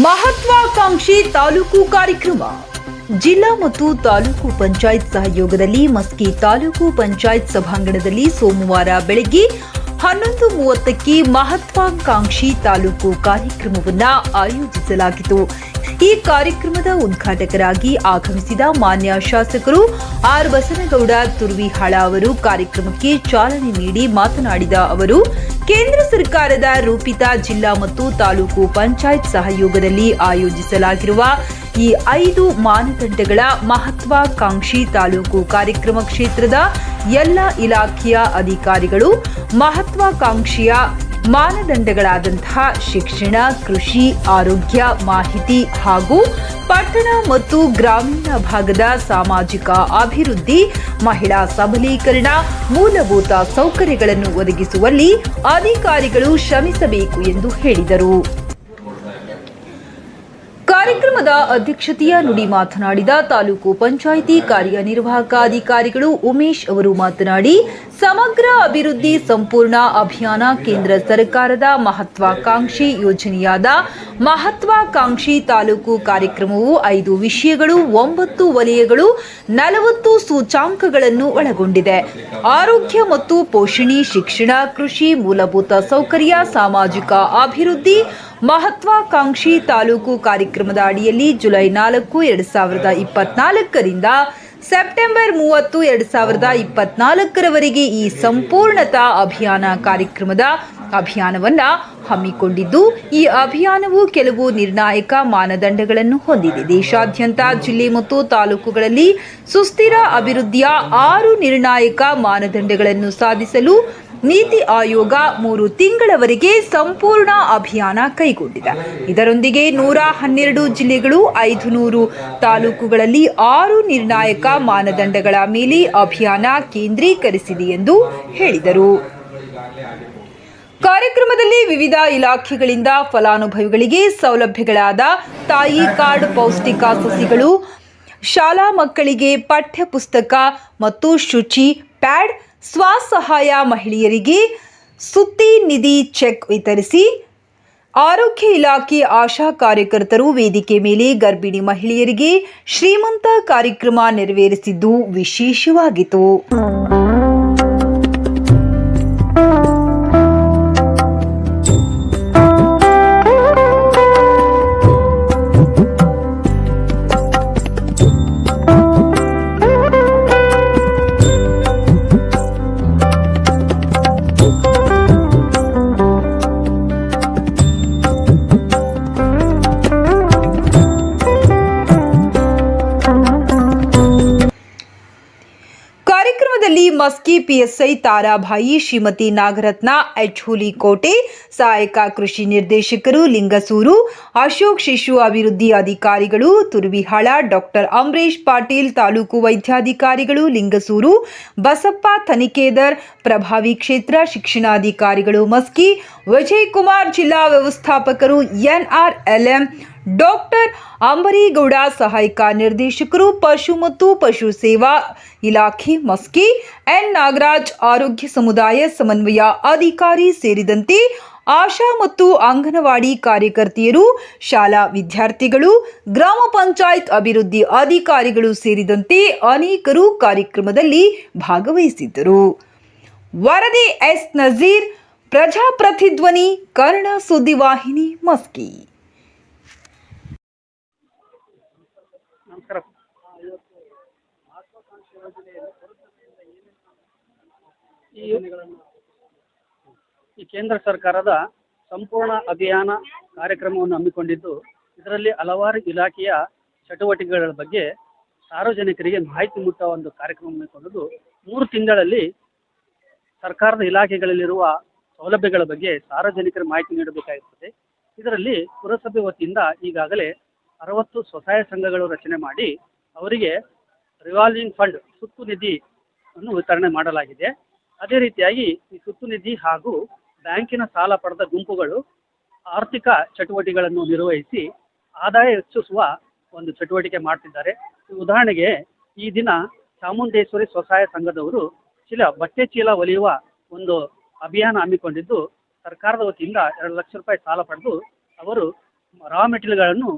ಮಹತ್ವಾಕಾಂಕ್ಷಿ ತಾಲೂಕು ಕಾರ್ಯಕ್ರಮ ಜಿಲ್ಲಾ ಮತ್ತು ತಾಲೂಕು ಪಂಚಾಯತ್ ಸಹಯೋಗದಲ್ಲಿ ಮಸ್ಕಿ ತಾಲೂಕು ಪಂಚಾಯತ್ ಸಭಾಂಗಣದಲ್ಲಿ ಸೋಮವಾರ ಬೆಳಗ್ಗೆ 11:30ಕ್ಕೆ ಮಹತ್ವಾಕಾಂಕ್ಷಿ ತಾಲೂಕು ಕಾರ್ಯಕ್ರಮವನ್ನು ಆಯೋಜಿಸಲಾಗಿತ್ತು. ಈ ಕಾರ್ಯಕ್ರಮದ ಉದ್ಘಾಟಕರಾಗಿ ಆಗಮಿಸಿದ ಮಾನ್ಯ ಶಾಸಕರು ಆರ್ ಬಸನಗೌಡ ತುರ್ವಿಹಾಳ ಅವರು ಕಾರ್ಯಕ್ರಮಕ್ಕೆ ಚಾಲನೆ ನೀಡಿ ಮಾತನಾಡಿದ ಅವರು, ಕೇಂದ್ರ ಸರ್ಕಾರದ ರೂಪಿತ ಜಿಲ್ಲಾ ಮತ್ತು ತಾಲೂಕು ಪಂಚಾಯತ್ ಸಹಯೋಗದಲ್ಲಿ ಆಯೋಜಿಸಲಾಗಿರುವ ಈ 5 ಮಾನದಂಡಗಳ ಮಹತ್ವಾಕಾಂಕ್ಷಿ ತಾಲೂಕು ಕಾರ್ಯಕ್ರಮ ಕ್ಷೇತ್ರದ ಎಲ್ಲ ಇಲಾಖೆಯ ಅಧಿಕಾರಿಗಳು ಮಹತ್ವಾಕಾಂಕ್ಷಿಯ ಮಾನದಂಡಗಳಾದಂತಹ ಶಿಕ್ಷಣ, ಕೃಷಿ, ಆರೋಗ್ಯ, ಮಾಹಿತಿ ಹಾಗೂ ಪಟ್ಟಣ ಮತ್ತು ಗ್ರಾಮೀಣ ಭಾಗದ ಸಾಮಾಜಿಕ ಅಭಿವೃದ್ಧಿ, ಮಹಿಳಾ ಸಬಲೀಕರಣ, ಮೂಲಭೂತ ಸೌಕರ್ಯಗಳನ್ನು ಒದಗಿಸುವಲ್ಲಿ ಅಧಿಕಾರಿಗಳು ಶ್ರಮಿಸಬೇಕು ಎಂದು ಹೇಳಿದರು. ಕಾರ್ಯಕ್ರಮದ ಅಧ್ಯಕ್ಷತೆಯ ನುಡಿ ಮಾತನಾಡಿದ ತಾಲೂಕು ಪಂಚಾಯಿತಿ ಕಾರ್ಯನಿರ್ವಾಹಕ ಅಧಿಕಾರಿಗಳು ಉಮೇಶ್ ಅವರು ಮಾತನಾಡಿ, ಸಮಗ್ರ ಅಭಿವೃದ್ಧಿ ಸಂಪೂರ್ಣ ಅಭಿಯಾನ ಕೇಂದ್ರ ಸರ್ಕಾರದ ಮಹತ್ವಾಕಾಂಕ್ಷಿ ಯೋಜನೆಯಾದ ಮಹತ್ವಾಕಾಂಕ್ಷಿ ತಾಲೂಕು ಕಾರ್ಯಕ್ರಮವು 5 ವಿಷಯಗಳು, 9 ವಲಯಗಳು, 40 ಸೂಚಾಂಕಗಳನ್ನು ಒಳಗೊಂಡಿದೆ. ಆರೋಗ್ಯ ಮತ್ತು ಪೋಷಣೆ, ಶಿಕ್ಷಣ, ಕೃಷಿ, ಮೂಲಭೂತ ಸೌಕರ್ಯ, ಸಾಮಾಜಿಕ ಅಭಿವೃದ್ಧಿ. ಮಹತ್ವಾಕಾಂಕ್ಷಿ ತಾಲೂಕು ಕಾರ್ಯಕ್ರಮದ ಅಡಿಯಲ್ಲಿ ಜುಲೈ 4, 2024ರಿಂದ ಸೆಪ್ಟೆಂಬರ್ 30, 2024ರವರೆಗೆ ಈ ಸಂಪೂರ್ಣತಾ ಅಭಿಯಾನ ಕಾರ್ಯಕ್ರಮದ ಅಭಿಯಾನವನ್ನು ಹಮ್ಮಿಕೊಂಡಿದ್ದು, ಈ ಅಭಿಯಾನವು ಕೆಲವು ನಿರ್ಣಾಯಕ ಮಾನದಂಡಗಳನ್ನು ಹೊಂದಿದೆ. ದೇಶಾದ್ಯಂತ ಜಿಲ್ಲೆ ಮತ್ತು ತಾಲೂಕುಗಳಲ್ಲಿ ಸುಸ್ಥಿರ ಅಭಿವೃದ್ಧಿಯ 6 ನಿರ್ಣಾಯಕ ಮಾನದಂಡಗಳನ್ನು ಸಾಧಿಸಲು ನೀತಿ ಆಯೋಗ 3 ತಿಂಗಳವರೆಗೆ ಸಂಪೂರ್ಣ ಅಭಿಯಾನ ಕೈಗೊಂಡಿದೆ. ಇದರೊಂದಿಗೆ 112 ಜಿಲ್ಲೆಗಳು, 500 ತಾಲೂಕುಗಳಲ್ಲಿ 6 ನಿರ್ಣಾಯಕ ಮಾನದಂಡಗಳ ಮೇಲೆ ಅಭಿಯಾನ ಕೇಂದ್ರೀಕರಿಸಿದೆ ಎಂದು ಹೇಳಿದರು. ಕಾರ್ಯಕ್ರಮದಲ್ಲಿ ವಿವಿಧ ಇಲಾಖೆಗಳಿಂದ ಫಲಾನುಭವಿಗಳಿಗೆ ಸೌಲಭ್ಯಗಳಾದ ತಾಯಿ ಕಾರ್ಡ್, ಪೌಷ್ಟಿಕ ಸಸಿಗಳು, ಶಾಲಾ ಮಕ್ಕಳಿಗೆ ಪಠ್ಯ ಪುಸ್ತಕ ಮತ್ತು ಶುಚಿ ಪ್ಯಾಡ್, ಸ್ವಸಹಾಯ ಮಹಿಳೆಯರಿಗೆ ಸುತ್ತಿ ನಿಧಿ ಚೆಕ್ ವಿತರಿಸಿ, ಆರೋಗ್ಯ ಇಲಾಖೆ ಆಶಾ ಕಾರ್ಯಕರ್ತರು ವೇದಿಕೆ ಮೇಲೆ ಗರ್ಭಿಣಿ ಮಹಿಳೆಯರಿಗೆ ಶ್ರೀಮಂತ ಕಾರ್ಯಕ್ರಮ ನೆರವೇರಿಸಿದ್ದು ವಿಶೇಷವಾಗಿತ್ತು. ಮಸ್ಕಿ ಪಿಎಸ್ಐ ತಾರಾಭಾಯಿ, ಶ್ರೀಮತಿ ನಾಗರತ್ನ ಎಚ್ ಹುಲಿಕೋಟೆ, ಸಹಾಯಕ ಕೃಷಿ ನಿರ್ದೇಶಕರು ಲಿಂಗಸೂರು, ಅಶೋಕ್ ಶಿಶು ಅಭಿವೃದ್ಧಿ ಅಧಿಕಾರಿಗಳು ತುರ್ವಿಹಾಳ, ಡಾಕ್ಟರ್ ಅಮರೇಶ್ ಪಾಟೀಲ್ ತಾಲೂಕು ವೈದ್ಯಾಧಿಕಾರಿಗಳು ಲಿಂಗಸೂರು, ಬಸಪ್ಪ ತನಿಖೇದರ್ ಪ್ರಭಾವಿ ಕ್ಷೇತ್ರ ಶಿಕ್ಷಣಾಧಿಕಾರಿಗಳು ಮಸ್ಕಿ, ವಿಜಯ್ ಕುಮಾರ್ ಜಿಲ್ಲಾ ವ್ಯವಸ್ಥಾಪಕರು NRLM, ಡಾಕ್ಟರ್ ಅಂಬರೀಗೌಡ ಸಹಾಯಕ ನಿರ್ದೇಶಕರು ಪಶು ಮತ್ತು ಪಶು ಸೇವಾ ಇಲಾಖೆ ಮಸ್ಕಿ, ಎನ್ ನಾಗರಾಜ್ ಆರೋಗ್ಯ ಸಮುದಾಯ ಸಮನ್ವಯ ಅಧಿಕಾರಿ ಸೇರಿದಂತೆ ಆಶಾ ಮತ್ತು ಅಂಗನವಾಡಿ ಕಾರ್ಯಕರ್ತೆಯರು, ಶಾಲಾ ವಿದ್ಯಾರ್ಥಿಗಳು, ಗ್ರಾಮ ಪಂಚಾಯತ್ ಅಭಿವೃದ್ಧಿ ಅಧಿಕಾರಿಗಳು ಸೇರಿದಂತೆ ಅನೇಕರು ಕಾರ್ಯಕ್ರಮದಲ್ಲಿ ಭಾಗವಹಿಸಿದ್ದರು. ವರದಿ ಎಸ್ ನಜೀರ್, ಪ್ರಜಾಪ್ರತಿಧ್ವನಿ, ಕನ್ನಡ ಸುದ್ದಿವಾಹಿನಿ, ಮಸ್ಕಿ. ನಮಸ್ಕಾರ. ಈ ಕೇಂದ್ರ ಸರ್ಕಾರದ ಸಂಪೂರ್ಣ ಅಭಿಯಾನ ಕಾರ್ಯಕ್ರಮವನ್ನು ಹಮ್ಮಿಕೊಂಡಿದ್ದು, ಇದರಲ್ಲಿ ಹಲವಾರು ಇಲಾಖೆಯ ಚಟುವಟಿಕೆಗಳ ಬಗ್ಗೆ ಸಾರ್ವಜನಿಕರಿಗೆ ಮಾಹಿತಿ ಮುಟ್ಟುವ ಒಂದು ಕಾರ್ಯಕ್ರಮ ಹಮ್ಮಿಕೊಂಡಿದ್ದು, 3 ತಿಂಗಳಲ್ಲಿ ಸರ್ಕಾರದ ಇಲಾಖೆಗಳಲ್ಲಿರುವ ಸೌಲಭ್ಯಗಳ ಬಗ್ಗೆ ಸಾರ್ವಜನಿಕರ ಮಾಹಿತಿ ನೀಡಬೇಕಾಗುತ್ತದೆ. ಇದರಲ್ಲಿ ಪುರಸಭೆ ವತಿಯಿಂದ ಈಗಾಗಲೇ 60 ಸ್ವಸಹಾಯ ಸಂಘಗಳು ರಚನೆ ಮಾಡಿ ಅವರಿಗೆ ರಿವಾಲ್ವಿಂಗ್ ಫಂಡ್ ಸುತ್ತು ನಿಧಿ ಅನ್ನು ವಿತರಣೆ ಮಾಡಲಾಗಿದೆ. ಅದೇ ರೀತಿಯಾಗಿ ಈ ಸುತ್ತು ನಿಧಿ ಹಾಗೂ ಬ್ಯಾಂಕಿನ ಸಾಲ ಪಡೆದ ಗುಂಪುಗಳು ಆರ್ಥಿಕ ಚಟುವಟಿಕೆಗಳನ್ನು ನಿರ್ವಹಿಸಿ ಆದಾಯ ಹೆಚ್ಚಿಸುವ ಒಂದು ಚಟುವಟಿಕೆ ಮಾಡ್ತಿದ್ದಾರೆ. ಉದಾಹರಣೆಗೆ ಈ ದಿನ ಚಾಮುಂಡೇಶ್ವರಿ ಸ್ವಸಹಾಯ ಸಂಘದವರು ಬಟ್ಟೆ ಚೀಲ ಹೊಲಿಯುವ ಒಂದು ಅಭಿಯಾನ ಹಮ್ಮಿಕೊಂಡಿದ್ದು, ಸರ್ಕಾರದ ವತಿಯಿಂದ 2 ಲಕ್ಷ ರೂಪಾಯಿ ಸಾಲ ಪಡೆದು ಅವರು ರಾ ಮೆಟೀರಿಯಲ್ಗಳನ್ನು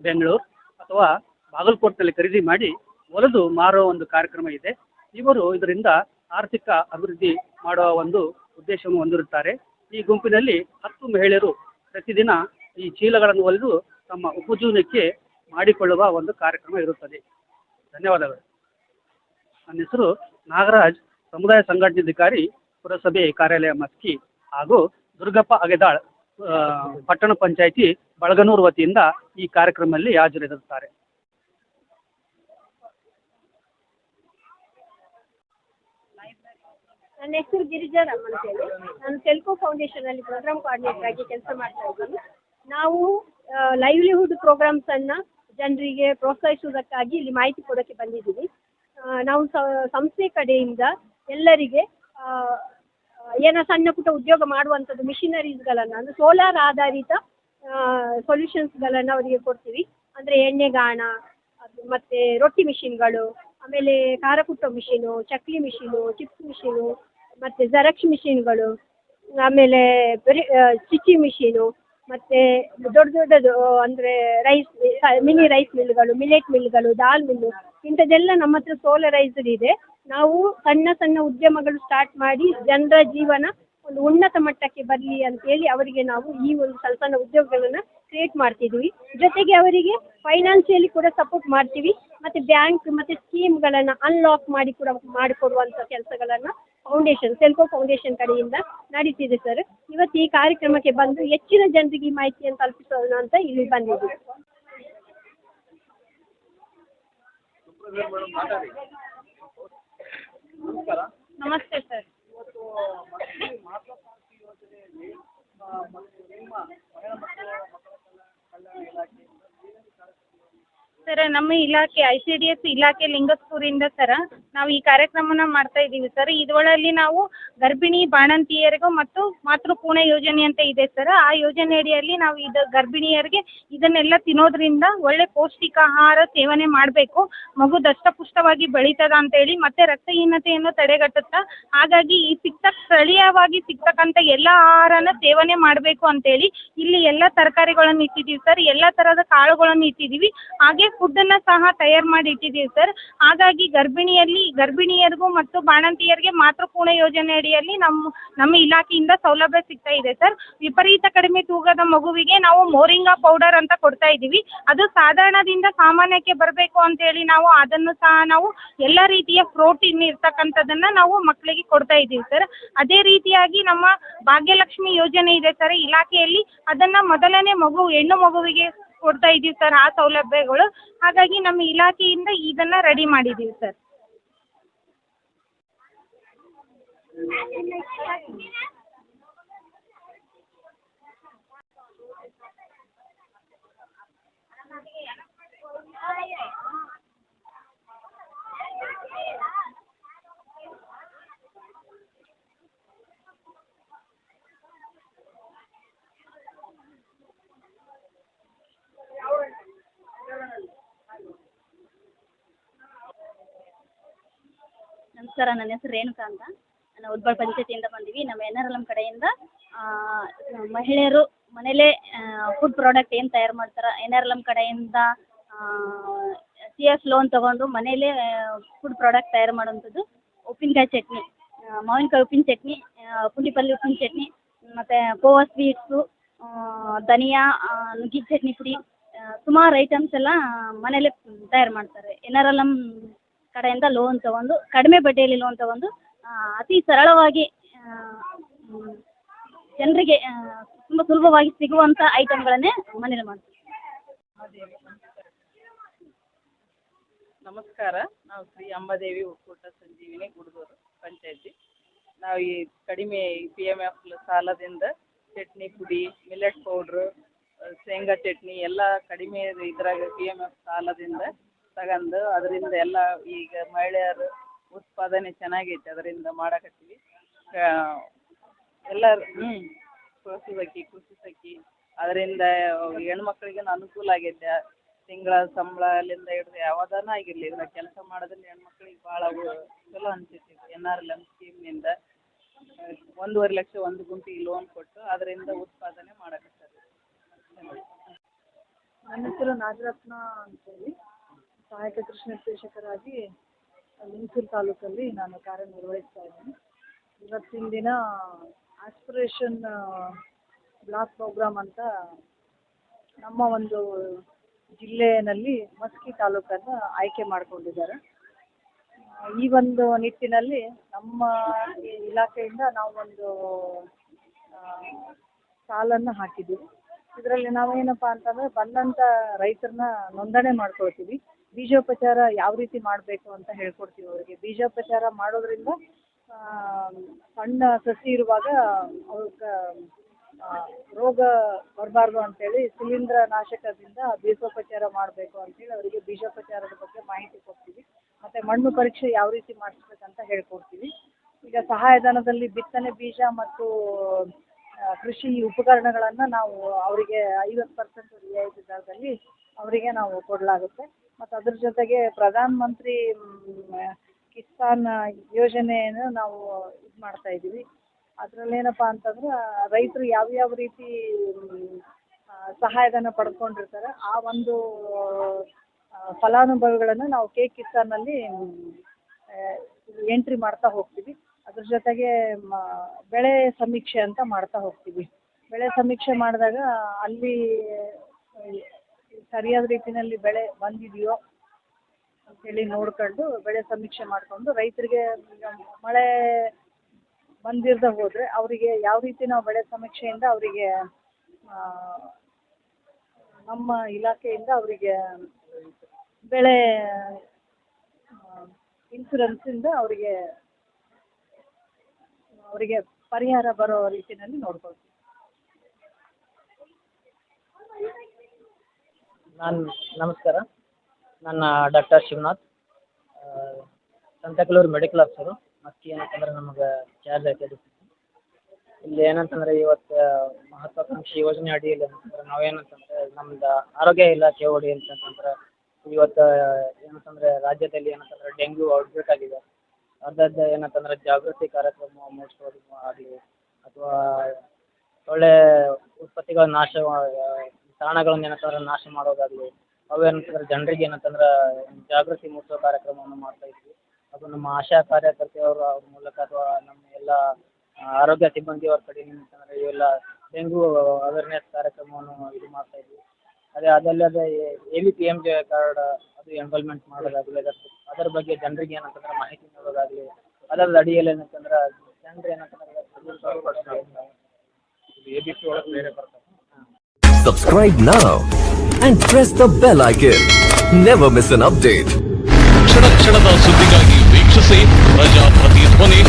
ಬೆಂಗಳೂರು ಅಥವಾ ಬಾಗಲಕೋಟೆಯಲ್ಲಿ ಖರೀದಿ ಮಾಡಿ ಹೊಲಿದು ಮಾರುವ ಒಂದು ಕಾರ್ಯಕ್ರಮ ಇದೆ. ಇವರು ಇದರಿಂದ ಆರ್ಥಿಕ ಅಭಿವೃದ್ಧಿ ಮಾಡುವ ಒಂದು ಉದ್ದೇಶವನ್ನು ಹೊಂದಿರುತ್ತಾರೆ. ಈ ಗುಂಪಿನಲ್ಲಿ 10 ಮಹಿಳೆಯರು ಪ್ರತಿದಿನ ಈ ಚೀಲಗಳನ್ನು ಹೊಲಿದು ತಮ್ಮ ಉಪಜೀವನಕ್ಕೆ ಮಾಡಿಕೊಳ್ಳುವ ಒಂದು ಕಾರ್ಯಕ್ರಮ ಇರುತ್ತದೆ. ಧನ್ಯವಾದಗಳು. ನನ್ನ ಹೆಸರು ನಾಗರಾಜ್, ಸಮುದಾಯ ಸಂಘಟನಾಧಿಕಾರಿ, ಪುರಸಭೆ ಕಾರ್ಯಾಲಯ ಮಸ್ಕಿ ಹಾಗೂ ದುರ್ಗಪ್ಪ ಅಗೆದಾಳ್, ಪಟ್ಟಣ ಪಂಚಾಯಿತಿ ಬಳಗನೂರು ವತಿಯಿಂದ ಈ ಕಾರ್ಯಕ್ರಮದಲ್ಲಿ ಹಾಜರಿರುತ್ತಾರೆ. ನನ್ನ ಹೆಸರು ಗಿರಿಜಾರಾಮ್ ಅಂತೇಳಿ. ನಾನು ಸೆಲ್ಕೋ ಫೌಂಡೇಶನಲ್ಲಿ ಪ್ರೋಗ್ರಾಮ್ ಕೋಆರ್ಡಿನೇಟರ್ ಆಗಿ ಕೆಲಸ ಮಾಡ್ತಾ ಇದ್ದೀನಿ. ನಾವು ಲೈವ್ಲಿಹುಡ್ ಪ್ರೋಗ್ರಾಮ್ಸನ್ನು ಜನರಿಗೆ ಪ್ರೋತ್ಸಾಹಿಸುವುದಕ್ಕಾಗಿ ಇಲ್ಲಿ ಮಾಹಿತಿ ಕೊಡೋಕ್ಕೆ ಬಂದಿದ್ದೀವಿ. ನಾವು ಸಂಸ್ಥೆ ಕಡೆಯಿಂದ ಎಲ್ಲರಿಗೆ ಏನೋ ಸಣ್ಣ ಪುಟ್ಟ ಉದ್ಯೋಗ ಮಾಡುವಂಥದ್ದು ಮಿಷಿನರೀಸ್ಗಳನ್ನು, ಅಂದರೆ ಸೋಲಾರ್ ಆಧಾರಿತ ಸೊಲ್ಯೂಷನ್ಸ್ಗಳನ್ನು ಅವರಿಗೆ ಕೊಡ್ತೀವಿ. ಅಂದರೆ ಎಣ್ಣೆಗಾಣ, ಅದು ಮತ್ತು ರೊಟ್ಟಿ ಮಿಷಿನ್ಗಳು, ಆಮೇಲೆ ಖಾರ ಕುಟ್ಟೋ ಮಿಷಿನು, ಚಕ್ಲಿ ಮಿಷಿನು, ಚಿಪ್ಸ್ ಮಿಷಿನು, ಮತ್ತು ಜೆರಾಕ್ಸ್ ಮಿಷಿನ್ಗಳು, ಆಮೇಲೆ ಸ್ಟಿಚಿ ಮಿಷಿನು, ಮತ್ತು ದೊಡ್ಡ ದೊಡ್ಡದು ಅಂದರೆ ಮಿನಿ ರೈಸ್ ಮಿಲ್ಗಳು, ಮಿಲೆಟ್ ಮಿಲ್ಗಳು, ದಾಲ್ ಮಿಲ್ಲು, ಇಂಥದ್ದೆಲ್ಲ ನಮ್ಮ ಹತ್ರ ಸೋಲರೈಸ್ಡ್ ಇದೆ. ನಾವು ಸಣ್ಣ ಸಣ್ಣ ಉದ್ಯಮಗಳು ಸ್ಟಾರ್ಟ್ ಮಾಡಿ ಜನರ ಜೀವನ ಒಂದು ಉನ್ನತ ಮಟ್ಟಕ್ಕೆ ಬರಲಿ ಅಂತೇಳಿ ಅವರಿಗೆ ನಾವು ಈ ಒಂದು ಸಣ್ಣ ಸಣ್ಣ ಉದ್ಯೋಗಗಳನ್ನು ಕ್ರಿಯೇಟ್ ಮಾಡ್ತಿದ್ದೀವಿ. ಜೊತೆಗೆ ಅವರಿಗೆ ಫೈನಾನ್ಷಿಯಲಿ ಕೂಡ ಸಪೋರ್ಟ್ ಮಾಡ್ತೀವಿ. ಮತ್ತು ಬ್ಯಾಂಕ್ ಮತ್ತು ಸ್ಕೀಮ್ಗಳನ್ನು ಅನ್ಲಾಕ್ ಮಾಡಿ ಕೂಡ ಮಾಡಿಕೊಡುವಂಥ ಕೆಲಸಗಳನ್ನು ಸೆಲ್ಕೋ ಫೌಂಡೇಶನ್ ಕಡೆಯಿಂದ ನಡೀತಿದೆ ಸರ್. ಇವತ್ತು ಈ ಕಾರ್ಯಕ್ರಮಕ್ಕೆ ಬಂದು ಹೆಚ್ಚಿನ ಜನರಿಗೆ ಈ ಮಾಹಿತಿಯನ್ನು ತಲುಪಿಸೋಣ ಅಂತ ಇಲ್ಲಿ ಬಂದಿದ್ದೀವಿ. ನಮಸ್ತೆ ಸರ್. ಸರ್, ನಮ್ಮ ಇಲಾಖೆ ICDS ಇಲಾಖೆ ಲಿಂಗಸ್ಕೂರಿಂದ ಸರ ನಾವು ಈ ಕಾರ್ಯಕ್ರಮನ ಮಾಡ್ತಾ ಇದ್ದೀವಿ ಸರ್. ಇದರಲ್ಲಿ ನಾವು ಗರ್ಭಿಣಿ ಬಾಣಂತಿಯರಿಗೂ ಮತ್ತು ಮಾತೃಪೂರ್ಣ ಯೋಜನೆ ಅಂತ ಇದೆ ಸರ್. ಆ ಯೋಜನೆ ಅಡಿಯಲ್ಲಿ ನಾವು ಇದು ಗರ್ಭಿಣಿಯರಿಗೆ ಇದನ್ನೆಲ್ಲ ತಿನ್ನೋದ್ರಿಂದ ಒಳ್ಳೆ ಪೌಷ್ಟಿಕ ಆಹಾರ ಸೇವನೆ ಮಾಡಬೇಕು, ಮಗು ದಷ್ಟಪುಷ್ಟವಾಗಿ ಬೆಳೀತದ ಅಂತೇಳಿ, ಮತ್ತು ರಕ್ತಹೀನತೆಯನ್ನು ತಡೆಗಟ್ಟುತ್ತಾ. ಹಾಗಾಗಿ ಈ ಸ್ಥಳೀಯವಾಗಿ ಸಿಗ್ತಕ್ಕಂಥ ಎಲ್ಲ ಆಹಾರನ ಸೇವನೆ ಮಾಡಬೇಕು ಅಂತೇಳಿ ಇಲ್ಲಿ ಎಲ್ಲ ತರಕಾರಿಗಳನ್ನು ಇಟ್ಟಿದ್ದೀವಿ ಸರ್, ಎಲ್ಲ ಥರದ ಕಾಳುಗಳನ್ನು ಇಟ್ಟಿದ್ದೀವಿ. ಹಾಗೆ ಫುಡ್ಡನ್ನು ಸಹ ತಯಾರು ಮಾಡಿ ಇಟ್ಟಿದ್ದೀವಿ ಸರ್. ಹಾಗಾಗಿ ಗರ್ಭಿಣಿಯರಿಗೂ ಮತ್ತು ಬಾಣಂತಿಯರಿಗೆ ಮಾತೃಪೂರ್ಣ ಯೋಜನೆ ಅಡಿಯಲ್ಲಿ ನಮ್ಮ ಇಲಾಖೆಯಿಂದ ಸೌಲಭ್ಯ ಸಿಗ್ತಾ ಇದೆ ಸರ್. ವಿಪರೀತ ಕಡಿಮೆ ತೂಕದ ಮಗುವಿಗೆ ನಾವು ಮೋರಿಂಗಾ ಪೌಡರ್ ಅಂತ ಕೊಡ್ತಾ ಇದ್ದೀವಿ. ಅದು ಸಾಧಾರಣದಿಂದ ಸಾಮಾನ್ಯಕ್ಕೆ ಬರಬೇಕು ಅಂತೇಳಿ ನಾವು ಅದನ್ನು ಸಹ ನಾವು ಎಲ್ಲ ರೀತಿಯ ಪ್ರೋಟೀನ್ ಇರ್ತಕ್ಕಂಥದ್ದನ್ನು ನಾವು ಮಕ್ಕಳಿಗೆ ಕೊಡ್ತಾ ಇದ್ದೀವಿ ಸರ್. ಅದೇ ರೀತಿಯಾಗಿ ನಮ್ಮ ಭಾಗ್ಯಲಕ್ಷ್ಮಿ ಯೋಜನೆ ಇದೆ ಸರ್ ಇಲಾಖೆಯಲ್ಲಿ, ಅದನ್ನು ಮೊದಲನೇ ಹೆಣ್ಣು ಮಗುವಿಗೆ ಕೊಡ್ತಾ ಇದ್ದೀವಿ ಸರ್ ಆ ಸೌಲಭ್ಯಗಳು. ಹಾಗಾಗಿ ನಮ್ಮ ಇಲಾಖೆಯಿಂದ ಇದನ್ನು ರೆಡಿ ಮಾಡಿದ್ದೀವಿ ಸರ್. ನಮಸ್ಕಾರ, ನನ್ನ ಹೆಸರು ರೇಣುಕಾ ಅಂತ. ನಾವು ಉದ್ಬಳ ಪಂಚಾಯತಿಯಿಂದ ಬಂದೀವಿ. ನಮ್ಮ NRLM ಕಡೆಯಿಂದ ಮಹಿಳೆಯರು ಮನೇಲೇ ಫುಡ್ ಪ್ರಾಡಕ್ಟ್ ಏನು ತಯಾರು ಮಾಡ್ತಾರೆ, NRLM ಕಡೆಯಿಂದ CF ಲೋನ್ ತೊಗೊಂಡು ಮನೇಲೇ ಫುಡ್ ಪ್ರಾಡಕ್ಟ್ ತಯಾರು ಮಾಡೋವಂಥದ್ದು. ಉಪ್ಪಿನಕಾಯಿ ಚಟ್ನಿ, ಮಾವಿನಕಾಯಿ ಉಪ್ಪಿನ ಚಟ್ನಿ, ಪುಂಡಿಪಲ್ಲೆ ಉಪ್ಪಿನ ಚಟ್ನಿ, ಮತ್ತು ಕೋವಾ ಸ್ವೀಟ್ಸು, ಧನಿಯಾ ನುಗ್ಗಿ ಚಟ್ನಿ ಪುಡಿ, ಸುಮಾರು ಐಟಮ್ಸ್ ಎಲ್ಲ ಮನೇಲೇ ತಯಾರು ಮಾಡ್ತಾರೆ. NRLM ಕಡೆಯಿಂದ ಲೋನ್ ತೊಗೊಂಡು ಕಡಿಮೆ ಬಡ್ಡಿಯಲ್ಲಿ ಲೋನ್ ತೊಗೊಂಡು ಅತಿ ಸರಳವಾಗಿ ಜನರಿಗೆ ತುಂಬ ಸುಲಭವಾಗಿ ಸಿಗುವಂಥ ಐಟಮ್ಗಳನ್ನೇ ಮನೇಲಿ ಮಾಡ್ತೀವಿ. ನಮಸ್ಕಾರ, ನಾವು ಶ್ರೀ ಅಂಬಾದೇವಿ ಒಕ್ಕೂಟ ಸಂಜೀವಿನಿ ಗುಡ್ದೂರು ಪಂಚಾಯತಿ. ನಾವು ಈ ಕಡಿಮೆ PMF ಸಾಲದಿಂದ ಚಟ್ನಿ ಪುಡಿ, ಮಿಲೆಟ್ ಪೌಡ್ರು, ಶೇಂಗಾ ಚಟ್ನಿ ಎಲ್ಲ ಕಡಿಮೆ ಇದ್ರಾಗ PMF ಸಾಲದಿಂದ ತಗೊಂಡು ಅದರಿಂದ ಎಲ್ಲ ಈಗ ಮಹಿಳೆಯರು ಉತ್ಪಾದನೆ ಚೆನ್ನಾಗೈತೆ, ಅದರಿಂದ ಮಾಡಕತ್ತೀವಿ. ಎಲ್ಲ ಕೃಷಿ ಸಖಿ ಅದರಿಂದ ಹೆಣ್ಮಕ್ಳಿಗೆ ಅನುಕೂಲ ಆಗೈತೆ. ತಿಂಗಳ ಸಂಬಳ ಅಲ್ಲಿಂದ ಹಿಡಿದು ಯಾವುದನ್ನ ಆಗಿರಲಿ ಇದ್ರಾಗ ಕೆಲಸ ಮಾಡೋದ್ರಿಂದ ಹೆಣ್ಮಕ್ಳಿಗೆ ಭಾಳ ಚಲೋ ಅನಿಸೈತಿ. NRLM ಸ್ಕೀಮ್ನಿಂದ 1.5 ಲಕ್ಷ ಒಂದು ಗುಂಪಿಗೆ ಲೋನ್ ಕೊಟ್ಟು ಅದರಿಂದ ಉತ್ಪಾದನೆ ಮಾಡಕತ್ತಾರೆ. ನನ್ನ ಹೆಸರು ನಾಗರತ್ನ ಅಂತೇಳಿ ಸಹಾಯಕ ಕೃಷಿ ನಿರ್ದೇಶಕರಾಗಿ ಲಿಂಗಸೂರು ತಾಲೂಕಲ್ಲಿ ನಾನು ಕಾರ್ಯನಿರ್ವಹಿಸ್ತಾ ಇದ್ದೀನಿ. ಇವತ್ತಿನ ದಿನ ಆಸ್ಪಿರೇಷನ್ ಬ್ಲಾಕ್ ಪ್ರೋಗ್ರಾಮ್ ಅಂತ ನಮ್ಮ ಒಂದು ಜಿಲ್ಲೆಯಲ್ಲಿ ಮಸ್ಕಿ ತಾಲೂಕನ್ನು ಆಯ್ಕೆ ಮಾಡಿಕೊಂಡಿದ್ದಾರೆ. ಈ ಒಂದು ನಿಟ್ಟಿನಲ್ಲಿ ನಮ್ಮ ಇಲಾಖೆಯಿಂದ ನಾವು ಒಂದು ಸಾಲನ್ನು ಹಾಕಿದ್ದೀವಿ. ಇದರಲ್ಲಿ ನಾವೇನಪ್ಪ ಅಂತಂದರೆ ಬಂದಂಥ ರೈತರನ್ನ ನೋಂದಣಿ ಮಾಡ್ಕೊಳ್ತೀವಿ. ಬೀಜೋಪಚಾರ ಯಾವ ರೀತಿ ಮಾಡಬೇಕು ಅಂತ ಹೇಳ್ಕೊಡ್ತೀವಿ ಅವರಿಗೆ. ಬೀಜೋಪಚಾರ ಮಾಡೋದ್ರಿಂದ ಸಣ್ಣ ಸಸಿ ಇರುವಾಗ ಅವ್ರಿಗೆ ರೋಗ ಬರಬಾರ್ದು ಅಂತೇಳಿ ಶಿಲೀಂಧ್ರ ನಾಶಕದಿಂದ ಬೀಜೋಪಚಾರ ಮಾಡಬೇಕು ಅಂತೇಳಿ ಅವರಿಗೆ ಬೀಜೋಪಚಾರದ ಬಗ್ಗೆ ಮಾಹಿತಿ ಕೊಡ್ತೀವಿ. ಮತ್ತು ಮಣ್ಣು ಪರೀಕ್ಷೆ ಯಾವ ರೀತಿ ಮಾಡಿಸ್ಬೇಕಂತ ಹೇಳ್ಕೊಡ್ತೀವಿ. ಈಗ ಸಹಾಯಧನದಲ್ಲಿ ಬಿತ್ತನೆ ಬೀಜ ಮತ್ತು ಕೃಷಿ ಉಪಕರಣಗಳನ್ನು ನಾವು ಅವರಿಗೆ 50% ರಿಯಾಯಿತಿ ದರದಲ್ಲಿ ಅವರಿಗೆ ನಾವು ಕೊಡಲಾಗುತ್ತೆ. ಮತ್ತು ಅದ್ರ ಜೊತೆಗೆ ಪ್ರಧಾನ ಮಂತ್ರಿ ಕಿಸಾನ್ ಯೋಜನೆಯನ್ನು ನಾವು ಇದು ಮಾಡ್ತಾ ಇದ್ದೀವಿ. ಅದರಲ್ಲಿ ಏನಪ್ಪ ಅಂತಂದ್ರೆ ರೈತರು ಯಾವ್ಯಾವ ರೀತಿ ಸಹಾಯಧನ ಪಡ್ಕೊಂಡಿರ್ತಾರೆ ಆ ಒಂದು ಫಲಾನುಭವಿಗಳನ್ನು ನಾವು ಕಿಸಾನಲ್ಲಿ ಎಂಟ್ರಿ ಮಾಡ್ತಾ ಹೋಗ್ತೀವಿ. ಅದ್ರ ಜೊತೆಗೆ ಬೆಳೆ ಸಮೀಕ್ಷೆ ಅಂತ ಮಾಡ್ತಾ ಹೋಗ್ತೀವಿ. ಬೆಳೆ ಸಮೀಕ್ಷೆ ಮಾಡಿದಾಗ ಅಲ್ಲಿ ಸರಿಯಾದ ರೀತಿಯಲ್ಲಿ ಬೆಳೆ ಬಂದಿದೆಯೋ ಅಂತೇಳಿ ನೋಡ್ಕೊಂಡು ಬೆಳೆ ಸಮೀಕ್ಷೆ ಮಾಡಿಕೊಂಡು ರೈತರಿಗೆ ಮಳೆ ಬಂದಿರದೆ ಹೋದರೆ ಅವರಿಗೆ ಯಾವ ರೀತಿ ನಾವು ಬೆಳೆ ಸಮೀಕ್ಷೆಯಿಂದ ಅವರಿಗೆ ನಮ್ಮ ಇಲಾಖೆಯಿಂದ ಅವರಿಗೆ ಬೆಳೆ ಇನ್ಶೂರೆನ್ಸಿಂದ ಅವರಿಗೆ ಪರಿಹಾರ ಬರೋ ರೀತಿಯಲ್ಲಿ ನೋಡ್ಕೊಳ್ತೀವಿ. ನಮಸ್ಕಾರ, ನನ್ನ doctor Shivanath, Santhekallur medical officer. Maski ಏನಂತಂದ್ರೆ ನಮಗೆ ಚಾರ್ಜ್ ಆಯ್ತದೆ. ಇಲ್ಲಿ ಏನಂತಂದರೆ ಇವತ್ತು ಮಹತ್ವಾಕಾಂಕ್ಷಿ ಯೋಜನೆ ಅಡಿಯಲ್ಲಿ ಅಂತಂದ್ರೆ ನಾವೇನಂತಂದರೆ ನಮ್ದು ಆರೋಗ್ಯ ಇಲಾಖೆ ಒಡಿ ಅಂತಂತಂದ್ರೆ ಇವತ್ತು ಏನಂತಂದರೆ ರಾಜ್ಯದಲ್ಲಿ ಏನಂತಂದರೆ ಡೆಂಗ್ಯೂ ಔಟ್ಬ್ರೇಕ್ ಆಗಿದೆ. ಅದಾದ ಏನಂತಂದರೆ ಜಾಗೃತಿ ಕಾರ್ಯಕ್ರಮ ಮೂಡಿಸೋದು ಆಗಲಿ ಅಥವಾ ಒಳ್ಳೆ ಉತ್ಪತ್ತಿಗಳ ನಾಶ ತಾಣಗಳನ್ನು ಏನಂತಂದ್ರೆ ನಾಶ ಮಾಡೋದಾಗಲಿ ಅವೇನಂತಂದ್ರೆ ಜನರಿಗೆ ಏನಂತಂದ್ರೆ ಜಾಗೃತಿ ಮೂಡಿಸೋ ಕಾರ್ಯಕ್ರಮವನ್ನು ಮಾಡ್ತಾ ಇದ್ವಿ. ಅದು ನಮ್ಮ ಆಶಾ ಕಾರ್ಯಕರ್ತೆಯವರು ಅವ್ರ ಮೂಲಕ ಅಥವಾ ನಮ್ಮ ಎಲ್ಲ ಆರೋಗ್ಯ ಸಿಬ್ಬಂದಿಯವ್ರ ಕಡೆಯಿಂದ ಅಂತಂದರೆ ಇವೆಲ್ಲ ಡೆಂಗ್ಯೂ ಅವೇರ್ನೆಸ್ ಕಾರ್ಯಕ್ರಮವನ್ನು ಇದು ಮಾಡ್ತಾ ಇದ್ವಿ. ಅದಲ್ಲದೆ ABPMJ ಕಾರ್ಡ್ ಅದು ಎನ್ರೋಲ್ಮೆಂಟ್ ಮಾಡೋದಾಗಲಿ ಅದರ ಬಗ್ಗೆ ಜನರಿಗೆ ಏನಂತಂದ್ರೆ ಮಾಹಿತಿ ನೀಡೋದಾಗಲಿ ಅದರ ಅಡಿಯಲ್ಲಿ ಏನಂತಂದ್ರೆ ಜನರು ಏನಂತಂದ್ರೆ ABC ಒಳಗೆ ಬೇರೆ ಬರ್ತಾರೆ. Subscribe now and press the bell icon. Never miss an update. ಕ್ಷಣದ ಸುದ್ದಿಗಾಗಿ ವೀಕ್ಷಿಸಿ ಪ್ರಜಾಪ್ರತಿಧ್ವನಿ